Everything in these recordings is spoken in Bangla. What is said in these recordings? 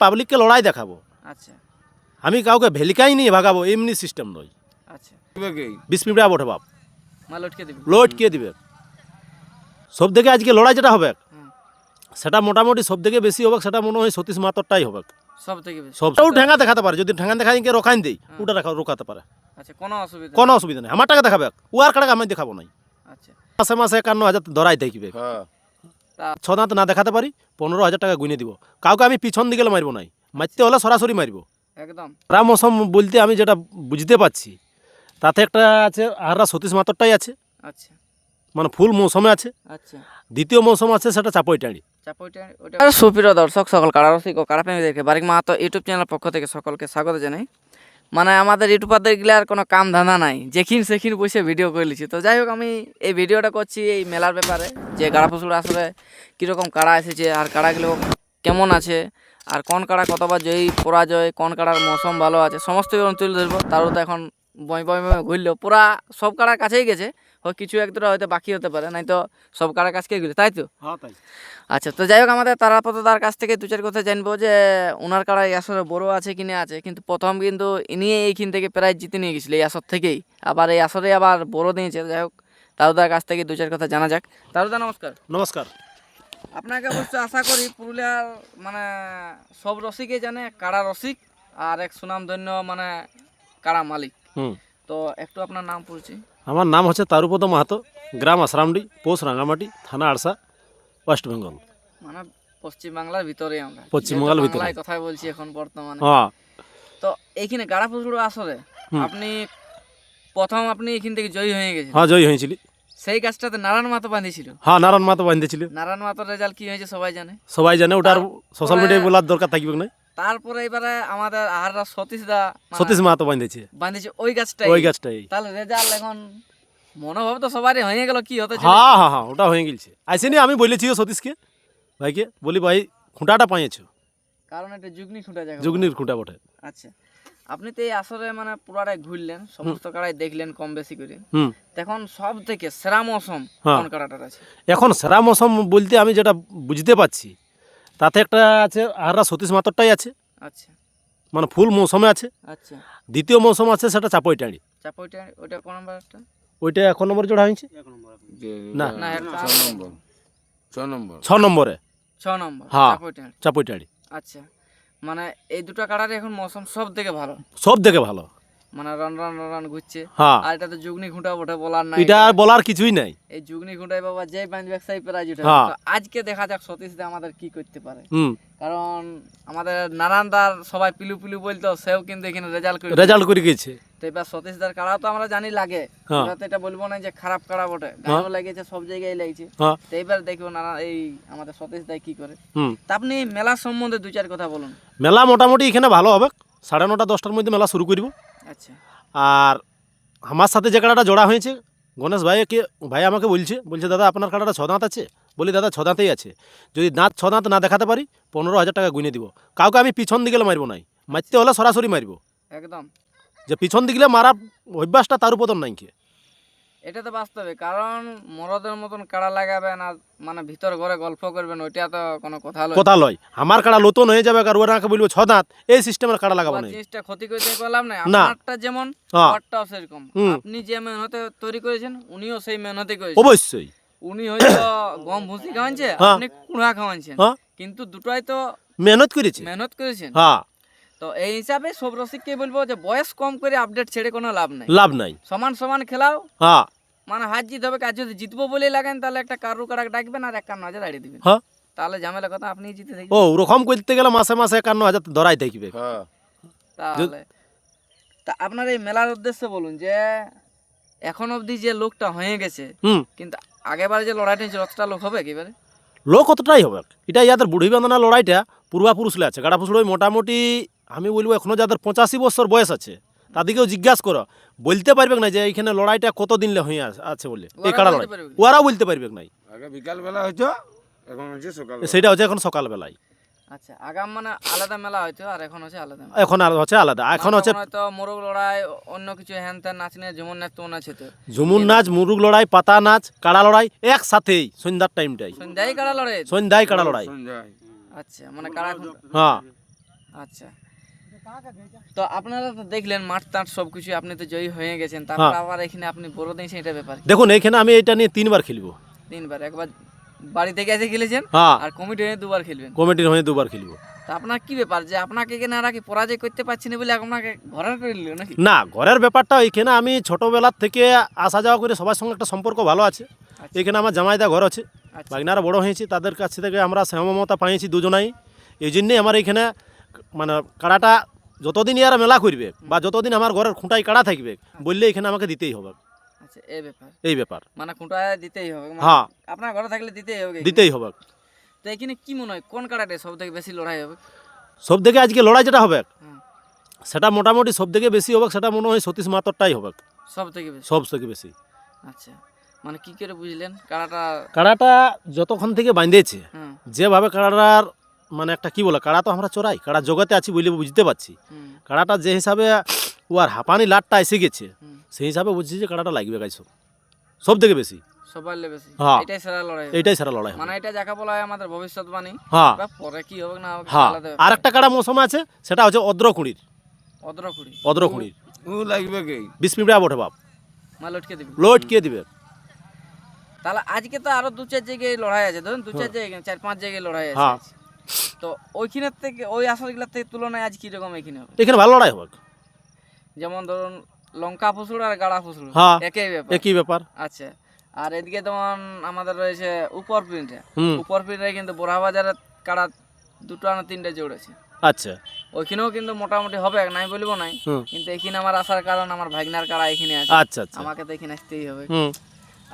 পাবলিককে লড়াই দেখাবো। আচ্ছা আমি কাউকে ভেলিকাই নিয়ে ভাগাবো এমনি সিস্টেম নয়। আচ্ছা 20 মিনিট বটে বাপ মাল লটকে দিবি। লটকে দিবে। সব থেকে আজকে লড়াই যেটা হবে হুম, সেটা মোটামুটি সব থেকে বেশি হবে, সেটা মনে হয় সতীশ মাহাতরটাই হবে। সব থেকে বেশি। সবটাও ঠেঙ্গা দেখাতে পারে, যদি ঠেঙ্গা দেখাই রোখাইন দেই ওটা রোকাতে পারে, আচ্ছা কোনো অসুবিধা কোনো অসুবিধা নেই। আমার টাকা দেখাবে, ও আর কাটাকে আমি দেখাবো নাই। আচ্ছা মাসে মাসে 51,000 ধরাই দেখবে। তা- 6 দাঁত না দেখাতে পারি 15,000 টাকা গুনে দিব। কাউকে আমি পিছন দিকে মারবো নাই, মারতে হলে সরাসরি মারবো। একদম খারাপ মৌসুম বলতে আমি যেটা বুঝতে পারছি তাতে একটা আছে আহারা সতীশ মাতরটাই আছে, আচ্ছা মানে ফুল মৌসুমে আছে। আচ্ছা দ্বিতীয় মৌসুম আছে সেটা চাপইটাঁড়ি। সুপ্রিয় দর্শক সকল কারারসিক ও কারাপ্রেমীদেরকে বারিক মাহাতো ইউটিউব চ্যানেলের পক্ষ থেকে সকলকে স্বাগত জানাই। মানে আমাদের ইউটিউবারদের গিলার কোনো কাম ধান্দা নাই, যেখিন সেখিন বসে ভিডিও করে লিছি। তো যাই হোক আমি এই ভিডিওটা করছি এই মেলার ব্যাপারে, যে গাড়াফুসুর আসলে কীরকম কাড়া এসেছে আর কাড়াগুলো কেমন আছে আর কোন কাড়া কতবার জয়ী পরাজয়, কোন কাড়ার মৌসুম ভালো আছে সমস্ত বিবরণ তুলে ধরবো। তারও তো এখন বই বই ঘুরলেও পুরা সব কাড়ার কাছেই গেছে, হয় কিছু এক দুটা হয়তো বাকি হতে পারে, নাই তো সব কাড়ার কাছকে গেলে, তাই তো? আচ্ছা তো যাই হোক আমাদের তারাপতদার কাছ থেকে দু চার কথা জানবো যে ওনার কাড়াই আসলে বড় আছে কিনে আছে, কিন্তু প্রথম কিন্তু ইনি এইখান থেকে প্রাইজ জিতে নিয়ে গেছিলো এই আসর থেকেই, আবার এই আসরে আবার বড় দিয়েছে। যাই হোক তারুদার কাছ থেকে দু চার কথা জানা যাক। তারুদা নমস্কার। নমস্কার। আপনাকে অবশ্য আশা করি পুরুলিয়ার মানে সব রসিকে জানে, কাড়া রসিক আর এক সুনামধন্য মানে কাড়া মালিক। তো একটু আপনার নাম পড়ছি। আমার নাম হচ্ছে তারুপদ মাহাতো, গ্রাম আশরামডি, পোস্ট রাঙ্গামাটি, থানা আড়সা, ওয়েস্ট বেঙ্গল। মানে পশ্চিমবাংলার ভিতরে আমরা, পশ্চিমবাংলার ভিতরে বাংলায় কথাই বলছি এখন বর্তমানে। হ্যাঁ। তো এইখানে গাড়াফুসুর আসরে আপনি প্রথম আপনি এখান থেকে জয়ী হয়ে গেছেন। হ্যাঁ জয়ী হয়েছিলি। সেই গাছটাতে নারায়ণ মাতো বাঁধিয়েছিল। হ্যাঁ নারায়ণ মাহাতো বাঁধেছিল। নারায়ণ মাতোর রেজাল্ট কি হয়েছে সবাই জানে। সবাই জানে, ওটার সোশ্যাল মিডিয়ায় বলার দরকার থাকবে না। তারপরে এবারে আমাদের আহাররা সতীশ দা সতীশ মাহাতো বাঁধেছে বাঁধিয়েছে ওই গাছটাই। ওই গাছটাই। তাহলে রেজাল্ট এখন মনোভাব তো সবারই হয়ে গেল, কি হতে হ্যাঁ হ্যাঁ হ্যাঁ ওটা হয়ে গেছে। আসেনি আমি বলেছিও সতীশকে ভাইকে, বলি ভাই খুঁটাটা পাইয়েছো, কারণ এটা যুগনি খুঁটা জায়গা। যুগনির খুঁটা বটে। আচ্ছা আপনি তো এই আসরে মানে পুরাটাই ঘুরলেন, সমস্ত কাড়াই দেখলেন কম বেশি করে। এখন সব থেকে সেরা মৌসুম কোন কাড়াটার আছে? এখন সেরা মৌসুম বলতে আমি যেটা বুঝতে পারছি তাতে একটা আছে আহারা সতীশ মাতরটাই আছে, আচ্ছা মানে ফুল মৌসুমে আছে। আচ্ছা দ্বিতীয় মৌসুম আছে সেটা চাপইটাঁড়ি। চাপইটা ওইটা কোন নাম্বারটা? ওইটা 1 নম্বর জোড়া হয়েছে না, না 6 নম্বরে। 6 নম্বর হ্যাঁ চাপইটা। চাপইটাঁড়ি। আচ্ছা মানে এই দুটো কাড়ার এখন মৌসুম সব থেকে ভালো, সব থেকে ভালো, মানে রান রান রান ঘুরছে। হ্যাঁ আর এটা তো যুগনি ঘুঁটা ওঠে বলার নাই, এটা আর বলার কিছুই নাই। এই যুগনি ঘুঁটাই বাবা যেই বাঁধ ব্যবসায়ী প্রাইজ উঠে। হ্যাঁ। তো আজকে দেখা যাক সতীশ দা আমাদের কি করতে পারে। হুম কারণ আমাদের নারায়ণদার সবাই পিলু পিলু বলতো, সেও কিন্তু এখানে রেজাল্ট করে গেছে। তো এবার সতীশ দার কাড়া তো আমরা জানি লাগে, হ্যাঁ। এবার তো এটা বলবো না যে খারাপ কাড়া বটে, গানও লেগেছে সব জায়গায় লেগেছে। হ্যাঁ তো এবার দেখবো না এই আমাদের সতীশ দাই কি করে। হুম তা আপনি মেলা সম্বন্ধে দু চার কথা বলুন। মেলা মোটামুটি এখানে ভালো হবে, 9:30 10টার মধ্যে মেলা শুরু করব। আচ্ছা আর আমার সাথে যে কাড়াটা জোড়া হয়েছে গণেশ ভাই আমাকে বলছে দাদা আপনার কাড়াটা 6 দাঁত আছে? বলি দাদা 6 দাঁতেই আছে, যদি 6 দাঁত না দেখাতে পারি 15,000 টাকা গুনে দিব। কাউকে আমি পিছন দিকে মারবো নাই, মারতে হলে সরাসরি মারবো। একদম যে পিছন দিকে মারা অভ্যাসটা তার উপর নাই কি, এটা তো বাস্তবে, কারণ মরদের মতন কাড়া লাগাবে না মানে ভিতর ঘরে গল্প করবেন, ওইটা তো কোনো কথা লয়। আমার কাড়া নতুন হয়ে যাবে আর ওনাকে বলবো 6 দাঁত, এই সিস্টেমের কাড়া লাগাবো না। জিনিসটা ক্ষতি করতে পারলাম না, আপনারটা যেমন ওরটাও সেরকম। আপনি যে মেহনতে তৈরি করেছেন উনিও সেই মেহনতে করেছেন। অবশ্যই উনি হয়তো গম ভুসি খাওয়াচ্ছে, আপনি কুড়া খাওয়াচ্ছেন, কিন্তু দুটোই তো মেহনত করেছেন। হ্যাঁ তো এই হিসাবে সব রসিককে বলবো যে বয়স কম করে আপডেট ছেড়ে কোনো লাভ নাই। সমান সমান খেলাও। হ্যাঁ মানে হার জিত হবে, কাজ যদি জিতবো বলে লাগেন তাহলে একটা কারু কাড়া ডাকবেন আর 51,000 আড়িয়ে দিবেন। হ্যাঁ তাহলে ঝামেলা কথা আপনি জিতে থাকবেন। ও ওরকম করতে গেলে মাসে 51,000 ধরাই থাকবে। তাহলে তা আপনার এই মেলার উদ্দেশ্যে বলুন যে এখন অবধি যে লোকটা হয়ে গেছে, কিন্তু আগেবার যে লড়াইটা হয়েছে অতটা লোক হবে একেবারে? লোক কতটাই হবে, এটা ইয়াদের বুড়ি বাঁধানা লড়াইটা পূর্বাপুরুষলে আছে। গাড়াপুসুড়োই মোটামুটি আমি বলবো এখনো যাদের 85 বছর বয়স আছে তাদেরকেও জিজ্ঞাসা করো, বলতে পারবে না যে এইখানে লড়াইটা কতদিন হয়ে আছে বলে। এই কাড়া লড়াই ওরাও বলতে পারবে না। বিকাল বেলা হয়তো, এখন হচ্ছে সকাল, সেটা হচ্ছে এখন সকালবেলায়। আচ্ছা আগাম মানে আলাদা মেলা হয়তো, আর এখন হচ্ছে আলাদা মেলা। এখন আর হচ্ছে আলাদা, এখন হচ্ছে হয়তো মোরগ লড়াই অন্য কিছু হ্যান ত্যান নাচ নিয়ে ঝুমুর নাচ তো আছে, তো ঝুমুর নাচ, মুরুগ লড়াই, পাতা নাচ, কাড়া লড়াই একসাথেই সন্ধ্যার টাইমটাই। সন্ধ্যায় কাড়া লড়াই। সন্ধ্যায় কাড়া লড়াই। আচ্ছা মানে কাড়া হ্যাঁ আচ্ছা, তো আপনারা তো দেখলেন মাঠ টাট সবকিছু, আপনি তো জয়ী হয়ে গেছেন, তারপর আবার এখানে আপনি বলে দিয়েছেন এটা ব্যাপার দেখুন এইখানে আমি এটা নিয়ে 3বার খেলবো। 3বার, একবার বাড়ি থেকে এসে খেলেছেন হ্যাঁ, আর কমিটি হয়ে 2বার খেলবেন। কমিটির হয়ে 2বার খেলবো। তা আপনার কি ব্যাপার যে আপনাকে এখানে আর কি পরাজয় করতে পারছি না বলে আপনাকে ঘরের করে নিল নাকি? না, ঘরের ব্যাপারটা এইখানে আমি ছোটোবেলার থেকে আসা যাওয়া করে সবার সঙ্গে একটা সম্পর্ক ভালো আছে। এখানে আমার জামাইদা ঘর আছে, আচ্ছা। বাগনারা বড় হয়েছি, তাদের কাছ থেকে আমরা সহমতা পাইছি দুজনাই। এই জন্যেই আমার এইখানে মানে কাড়াটা যতদিন এরা মেলা করবে বা যতদিন আমার ঘরের খুঁটায় কাড়া থাকবে বললে এখানে আমাকে দিতেই হবে। আচ্ছা, এই ব্যাপার, এই ব্যাপার, মানে খুঁটা দিতেই হবে, মানে হ্যাঁ আপনার ঘরে থাকলে দিতেই হবে। দিতেই হবে। তো এখানে কি মনে হয় কোন কাড়াটা সব থেকে বেশি লড়াই হবে? সব থেকে আজকে লড়াই যেটা হবে হুম। সেটা মোটামুটি সব থেকে বেশি হবে, সেটা মনে হয় সতীশ মাহাতরটাই হবে সব থেকে বেশি? সব থেকে বেশি। আচ্ছা, মানে কি করে বুঝলেন কাড়াটা? কাড়াটা যতক্ষণ থেকে বাঁধেছে, হুম যেভাবে কাড়াটার মানে একটা কি বলে, কাড়া তো আমরা চড়াই, কাড়া জগতে আছি বলে বুঝতে পারছি। হুম কাড়াটা যে হিসাবে ও আর হাঁপানি লাটটা এসে গেছে, হুম। সেই হিসাবে বুঝছি যে কাড়াটা লাগবে গাইছ সব থেকে বেশি। সবার বেশি হ্যাঁ। এটাই সেরা লড়াই হবে। এইটাই সারা লড়াই হবে। মানে এটা যাকে বলা হয় আমাদের ভবিষ্যৎবাণী, হ্যাঁ বা পরে কি হবে না হবে হ্যাঁ। আলাদা আর একটা কাড়া মৌসুম আছে, সেটা হচ্ছে অদ্রকুড়ির। অদ্রখুড়ি অদ্রকুড়ির ও লাগবে কি 20 মিনিট বটে বাপ, মাল লটকে দিবি। লোড কে দিবে। তাহলে আজকে তো আরো 2-4 জায়গায় লড়াই আছে, ধরুন 2-4 জায়গায় 4-5 জায়গায় লড়াই আছে হ্যাঁ। তো ওইখানের থেকে ওই আসরগুলোর থেকে তুলনায় আজ কিরকম এখানে হবে? এখানে ভালো লড়াই হবে। যেমন ধরুন লঙ্কা ফুসুড় আর গাড়া ফুসুড় হ্যাঁ। একই ব্যাপার। একই ব্যাপার। আচ্ছা, আর এদিকে যেমন আমাদের রয়েছে উপর প্রিন্টে, হুম। উপর প্রিন্টে কিন্তু বোরা বাজারের কাড়া 2টা না 3টে জোড় আছে, আচ্ছা। ওইখানেও কিন্তু মোটামুটি হবে, নাই বলবো নাই, হুম। কিন্তু এখানে আমার আসার কারণ আমার ভাগনার কাড়া এখানে আছে, আচ্ছা আচ্ছা। আমাকে তো এখানে আসতেই হবে। হুম।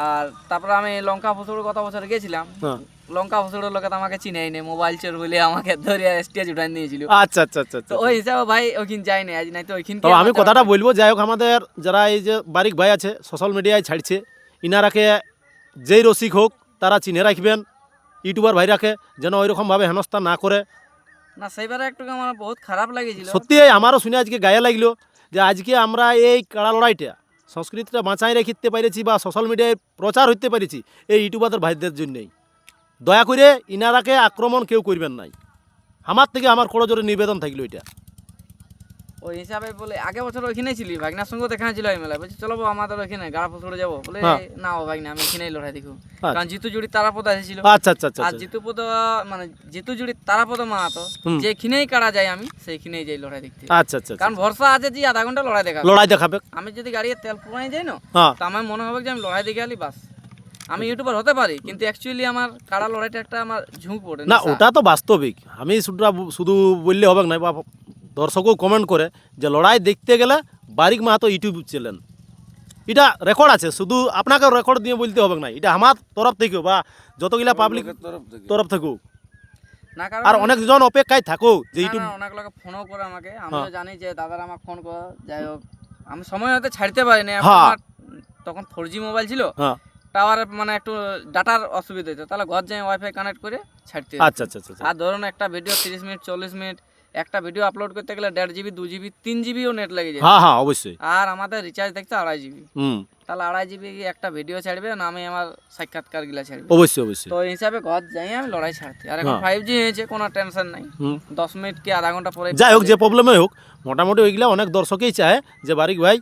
আর তারপরে আমি লঙ্কা ফুসুড় গত বছর গেছিলাম, হ্যাঁ। লঙ্কা ফুসুড়ের লোকে তো আমাকে চিনেই নেই, মোবাইল চোর বলে আমাকে ধরে স্টেজ উঠাই নিয়েছিল। আচ্ছা আচ্ছা আচ্ছা তো আচ্ছা। ওই হিসাবে ভাই ওইখানে যাইনি আজ, নাই তো ওইখানে তো আমি কথাটা বলবো, যাই হোক আমাদের যারা এই যে বারিক ভাই আছে সোশ্যাল মিডিয়ায় ছাড়ছে, ইনারাকে যেই রসিক হোক তারা চিনে রাখবেন, ইউটিউবার ভাইরাকে যেন ওইরকমভাবে হেনস্থা না করে। না, সেইবারে একটু আমার বহুত খারাপ লাগেছিল। সত্যি আমারও শুনে আজকে গায়ে লাগলো যে আজকে আমরা এই কাড়া লড়াইটা সংস্কৃতিটা বাঁচাই রাখতে পেরেছি বা সোশ্যাল মিডিয়ায় প্রচার হইতে পেরেছি এই ইউটিউবারদের ভাইদের জন্যই। দয়া করে ইনারাকে আক্রমণ কেউ করবেন নাই, আমার থেকে আমার করজোরে নিবেদন থাকলো এটা। ওই হিসাবে বলে আগে বছর ওইখানেই ছিলি, ভাগনার সঙ্গে দেখা ছিল এই মেলায়, বলছি চলো বাবা আমাদের ওইখানে গাড়া ফুসড়ে যাবো, বলে হ্যাঁ। না ও ভাগনা আমি এখানেই লড়াই দেখো, আচ্ছা। কারণ জিতু জুড়ি তারাপদ এসেছিল। আচ্ছা আচ্ছা আচ্ছা আর আচ্ছা। জিতুপদ মানে জিতু জুড়ি তারাপদ মাহাতো হুম। যেখানেই কাড়া যায় আমি সেইখানেই যাই লড়াই দেখতে, আচ্ছা আচ্ছা আচ্ছা। কারণ ভরসা আছে যে আধা ঘন্টা লড়াই দেখাবে। লড়াই দেখাবে। আমি যদি গাড়ির তেল পুরাই যাই না, হ্যাঁ। তো আমার মনে হবে যে আমি লড়াই দেখে আলি বাস, আমি ইউটিউবার হতে পারি, কিন্তু অ্যাকচুয়ালি আমার কাড়া লড়াইটা একটা আমার ঝুঁক পড়ে না, নেশা। ওটা তো বাস্তবিক। আমি শুধু বললে হবে না, বা দর্শকও কমেন্ট করে যে লড়াই দেখতে গেলে বারিক মাহাতো ইউটিউব চ্যানেল, এটা রেকর্ড আছে, শুধু আপনাকে রেকর্ড দিয়ে বলতে হবে না, এটা আমার তরফ থেকেও বা যতগুলা পাবলিক তরফ থেকে তরফ থেকেও। না, কারণ আর অনেকজন অপেক্ষায় থাকো যে না, ইউটিউব। না, অনেক লোকে ফোনও করে আমাকে, আমিও হ্যাঁ। জানি যে দাদারা আমাকে ফোন করে, যাই হোক আমি সময় হতে ছাড়তে পারিনি। এখন হ্যাঁ। আমার তখন 4G মোবাইল ছিল, হ্যাঁ। টাওয়ারের মানে একটু ডাটার অসুবিধা হতো, তাহলে ঘর যাই ওয়াইফাই কানেক্ট করে ছাড়তে হতো। আচ্ছা আচ্ছা আচ্ছা আচ্ছা। আর ধরুন একটা ভিডিও 30 মিনিট 40 মিনিট, একটা ভিডিও আপলোড করতে গেলে 1.5 GB 2 GB 3 GBও নেট লেগে যায়। হ্যাঁ হ্যাঁ অবশ্যই। আর আমাদের রিচার্জ দেখতে 2.5 GB, হুম। তাহলে 2.5 GB একটা ভিডিও ছাড়বে না, আমি আমার সাক্ষাৎকার গুলা ছাড়বে। অবশ্যই অবশ্যই। তো এই হিসাবে ঘর যাই আমি লড়াই ছাড়তে, আর এখন হ্যাঁ। 5G হয়েছে, কোনো টেনশন নাই, হুম। 10 মিনিট কি আধা ঘন্টা পরে যাই হোক, যে প্রবলেমে হোক, মোটামুটি ওইগুলা অনেক দর্শকেই চায় যে বারিক ভাই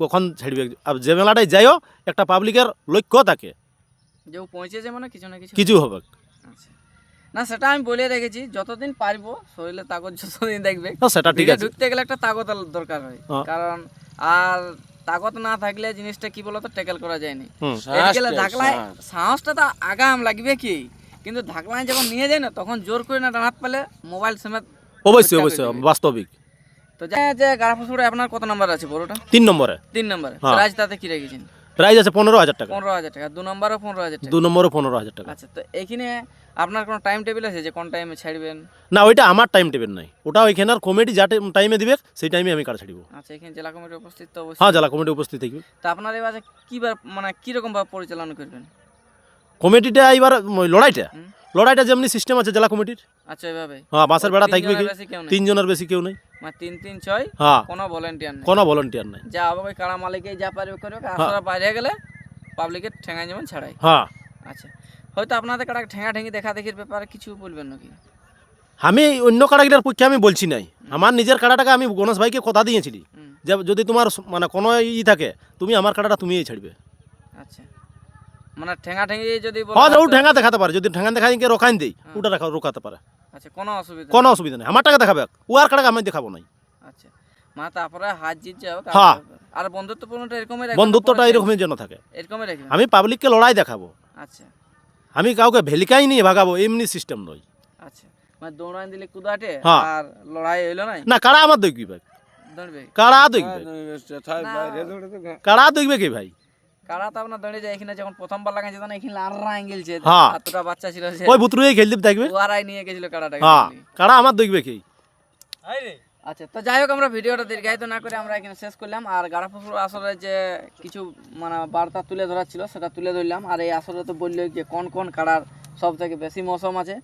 কখন ছাড়বে। আর যে মেলাটায় যাইও একটা পাবলিকের লক্ষ্য থাকে, যে ও পৌঁছেছে মানে কিছু না কিছু। কিছু হবে। আচ্ছা। না, সেটা আমি বলে রেখেছি, যতদিন পারবো শরীরে তাকত যতদিন দেখবে। না, সেটা ঠিক ভিড়ে আছে। ঢুকতে গেলে একটা তাকত দরকার হয়, হ্যাঁ। কারণ আর তাকত না থাকলে জিনিসটা কি বলতো ট্যাকেল করা যায়নি। হুম। এদিকে ধাকলায় সাহসটা তো আগাম লাগবে কি, কিন্তু ধাকলায় যখন নিয়ে যায় না তখন জোর করে না ডানাত পেলে মোবাইল সমেত। অবশ্যই অবশ্যই বাস্তবিক। তো যাই যে গাড়া ফুসুড়ে আপনার কত নাম্বার আছে বড়টা? 3 নম্বরে 3 নম্বরে। হ্যাঁ। প্রাইস তাতে কি রেখেছেন? প্রাইস আছে 15,000 টাকা। 15,000 টাকা। 2 নম্বরও 15,000 টাকা। 2 নম্বরে 15,000 টাকা। আচ্ছা, তো এখানে আপনার কোনো টাইম টেবিল আছে যে কোন টাইমে ছাড়বেন? না, ওইটা আমার টাইম টেবিল নাই, ওটা ওইখানের কমিটি যা টাইমে দিবে সেই টাইমে আমি কাটা ছাড়িব। আচ্ছা, এখানে জেলা কমিটি উপস্থিত তো অবশ্যই। হ্যাঁ, জেলা কমিটি উপস্থিত থাকবে। তা আপনার এবার কিবার মানে কিরকম ভাবে পরিচালনা করবেন? কমিটিটা এবার লড়াইটা হুম। লড়াইটা যেমনি সিস্টেম আছে জেলা কমিটির। আচ্ছা, এভাবে হ্যাঁ, বাসের বেড়া থাকবে কি, 3 জনের বেশি কেউ নেই? 3 জনের বেশি কেউ নেই। মানে 3 3 6 হ্যাঁ, কোনো ভলেন্টিয়ার নেই। কোনো ভলেন্টিয়ার নাই। যা হবে ওই কাড়া মালিকেই যা পারবে করবে, আসরা বাইরে গেলে পাবলিকের ঠেঙায় যেমন ছাড়াই। হ্যাঁ, আচ্ছা, হয়তো আপনাদের কাড়া ঠেঙা ঠেঙি দেখা দেখির ব্যাপারে কিছু বলবেন নাকি? আমি অন্য কাড়াগিলার পক্ষে আমি বলছি নাই, আমার নিজের কাড়াটাকে আমি গণেশ ভাইকে কথা দিয়েছিলি হুম। যে যদি তোমার মানে কোনো থাকে তুমি আমার কাড়াটা তুমিই ছাড়বে। আচ্ছা মানে ঠেঙা ঠেঙি যদি বলা হ্যাঁ ও হয় তো- ঠেঙ্গা দেখাতে পারে, যদি ঠেঙ্গা দেখাই রোখাইন দেই ওটা রোকাতে পারে, আচ্ছা কোনো অসুবিধা কোনো অসুবিধা নেই। আমার টাকা দেখাবে, ও আর কাড়াকে আমি দেখাবো নাই। আচ্ছা মানে তারপরে হাত জিত যাও হ্যাঁ। আর বন্ধুত্বপূর্ণটা এরকমই রাখবেন বন্ধুত্বটা পরে? এরকমই যেন থাকে। এরকমই রাখবেন আমি পাবলিককে লড়াই দেখাবো, আচ্ছা আমি কাউকে ভেলিকাই নিয়ে ভাগাবো এমনি সিস্টেম নয়। আচ্ছা মানে দৌড়ান দিলে কুদাটে হ্যাঁ। আর লড়াই হইলো নাই না কাড়া আমার দেখবে, দৌড়বে কাড়া দেখবে, সেথায় বাইরে দৌড়ে তো কাড়া দেখবে কি ভাই? কারা তো আপনার দৌড়ে যায় এখানে যখন প্রথমবার লাগাইছে তখন এখানে লাড়রা গেলছে হ্যাঁ। এতটা বাচ্চা ছিল যে ওই ভুতুরে খেলতে থাকবে। ওয়ারাই নিয়ে গেছিল কারাটাকে হ্যাঁ কাড়া আমার দেখবে কি? আচ্ছা তো যাই হোক আমরা ভিডিওটা দীর্ঘায়িত না করে আমরা এখানে শেষ করলাম। আর গাড়াপুকুর আসলে যে কিছু মানে বার্তা তুলে ধরার ছিল সেটা তুলে ধরলাম। আর এই আসলে তো বললো যে কোন কোন কাড়ার সব থেকে বেশি মৌসুম আছে।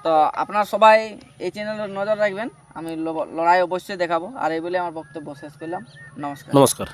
তো আপনারা সবাই এই চ্যানেলের নজর রাখবেন, আমি লড়াই অবশ্যই দেখাবো। আর এই বলে আমার বক্তব্য শেষ করলাম। নমস্কার। নমস্কার।